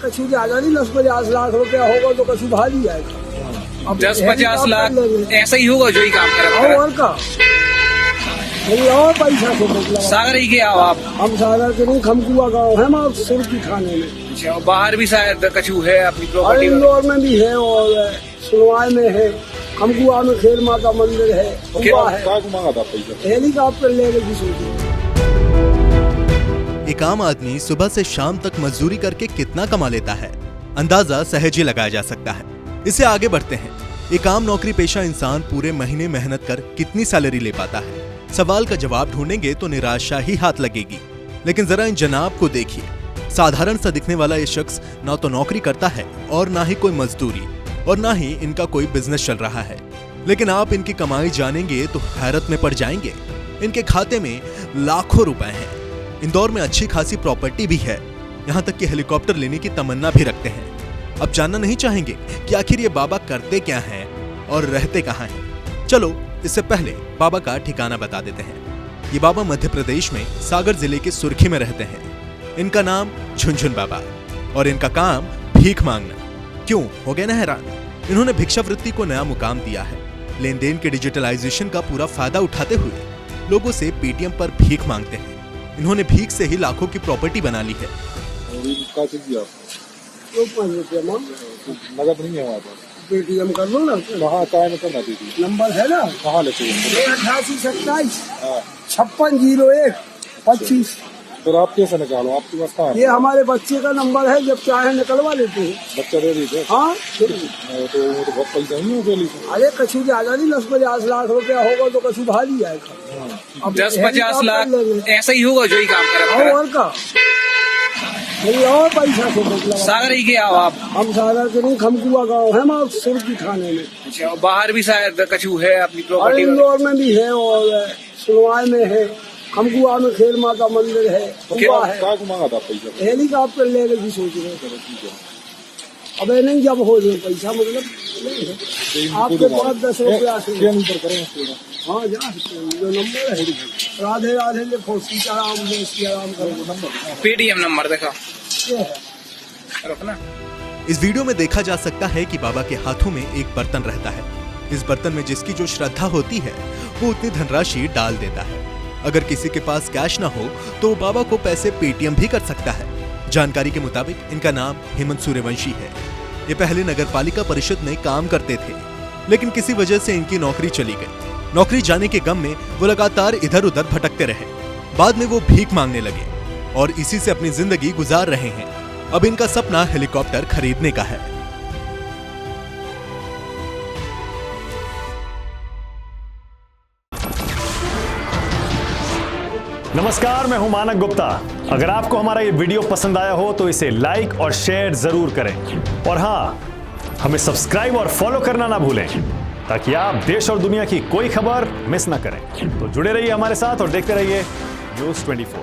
कछु ज्यादा नहीं, 10-50 लाख रुपया होगा तो कछु भारी जाएगा। अब 10-50 लाख ऐसा ही होगा जो ही काम करे और का और पैसा से मतलब सागर ही के आओ आप। हम सागर के नहीं, खमकुआ गाँव है हमारे सुरती थाने में। अच्छा, बाहर भी शायद कछु है अपनी और प्रॉपर्टी? इंदौर में भी है और सुनवाई में है, खमकुआ में खेल माता मंदिर है, हेलीकॉप्टर लेने की सोची। एक आम आदमी सुबह से शाम तक मजदूरी करके कितना कमा लेता है, अंदाजा सहज ही लगाया जा सकता है। इससे आगे बढ़ते हैं। एक आम नौकरी पेशा इंसान पूरे महीने मेहनत कर कितनी सैलरी ले पाता है? सवाल का जवाब ढूंढेंगे तो निराशा ही हाथ लगेगी। लेकिन जरा इन जनाब को देखिए। साधारण सा दिखने वाला ये शख्स ना तो नौकरी करता है और ना ही कोई मजदूरी और ना ही इनका कोई बिजनेस चल रहा है। लेकिन आप इनकी कमाई जानेंगे तो हैरत में पड़ जाएंगे। इनके खाते में लाखों रुपए हैं। इंदौर में अच्छी खासी प्रॉपर्टी भी है, यहाँ तक कि हेलीकॉप्टर लेने की तमन्ना भी रखते हैं। अब जानना नहीं चाहेंगे कि आखिर ये बाबा करते क्या हैं और रहते कहाँ हैं। चलो इससे पहले बाबा का ठिकाना बता देते हैं। ये बाबा मध्य प्रदेश में सागर जिले के सुर्खी में रहते हैं। इनका नाम झुनझुन बाबा और इनका काम भीख मांगना। क्यों, हो गए ना हैरान? इन्होंने भिक्षावृत्ति को नया मुकाम दिया है। लेन देन के डिजिटलाइजेशन का पूरा फायदा उठाते हुए लोगों से पेटीएम पर भीख मांगते हैं। इन्होंने भीख से ही लाखों की प्रॉपर्टी बना ली है। नगद नहीं है, पेटीएम कर लो ना। वहाँ में करना नंबर है ना, कहाँ लेते 8827 5601 25। फिर आप कैसे निकालो, आपके पास कहाँ है? ये हमारे बच्चे का नंबर है, जब चाहे निकलवा लेते हैं। बच्चा दे दीजिए। हाँ तो बहुत पैसा नहीं है। अरे कछु ज्यादा नहीं, 10-50 लाख रुपया होगा तो कछु भारी जाएगा। अब 10-50 लाख ऐसा ही होगा जो ही काम करे और का और पैसा से मतलब सागर ही के आओ आप। हम सागर के नहीं, खमकुआ गाँव है हमारे सुरती थाने में। अच्छा, बाहर भी शायद कछु है अपनी और प्रॉपर्टी? इंदौर में भी है और सुनवाई में है, खमकुआ में खेल माता मंदिर है, हेलीकॉप्टर लेने की सोच रहे हैं। अब नहीं, जब हो जाए पैसा मतलब नहीं है। आपके पास 10 रुपया से हाँ जा सकते हैं। जो नंबर है राधे राधे लिखो, सीताराम जय सियाराम करो। पेटीएम नंबर देखा ना। इस वीडियो में देखा जा सकता है कि बाबा के हाथों में एक बर्तन रहता है। इस बर्तन में जिसकी जो श्रद्धा होती है वो उतनी धनराशि डाल देता है। अगर किसी के पास कैश ना हो तो वो बाबा को पैसे पेटीएम भी कर सकता है। जानकारी के मुताबिक इनका नाम हेमंत सूर्यवंशी है। ये पहले नगर पालिका परिषद में काम करते थे, लेकिन किसी वजह से इनकी नौकरी चली गई। नौकरी जाने के गम में वो लगातार इधर उधर भटकते रहे। बाद में वो भीख मांगने लगे और इसी से अपनी जिंदगी गुजार रहे हैं। अब इनका सपना हेलीकॉप्टर खरीदने का है। नमस्कार, मैं हूं मानक गुप्ता। अगर आपको हमारा ये वीडियो पसंद आया हो तो इसे लाइक और शेयर जरूर करें। और हाँ, हमें सब्सक्राइब और फॉलो करना ना भूलें ताकि आप देश और दुनिया की कोई खबर मिस ना करें। तो जुड़े रहिए हमारे साथ और देखते रहिए News 24।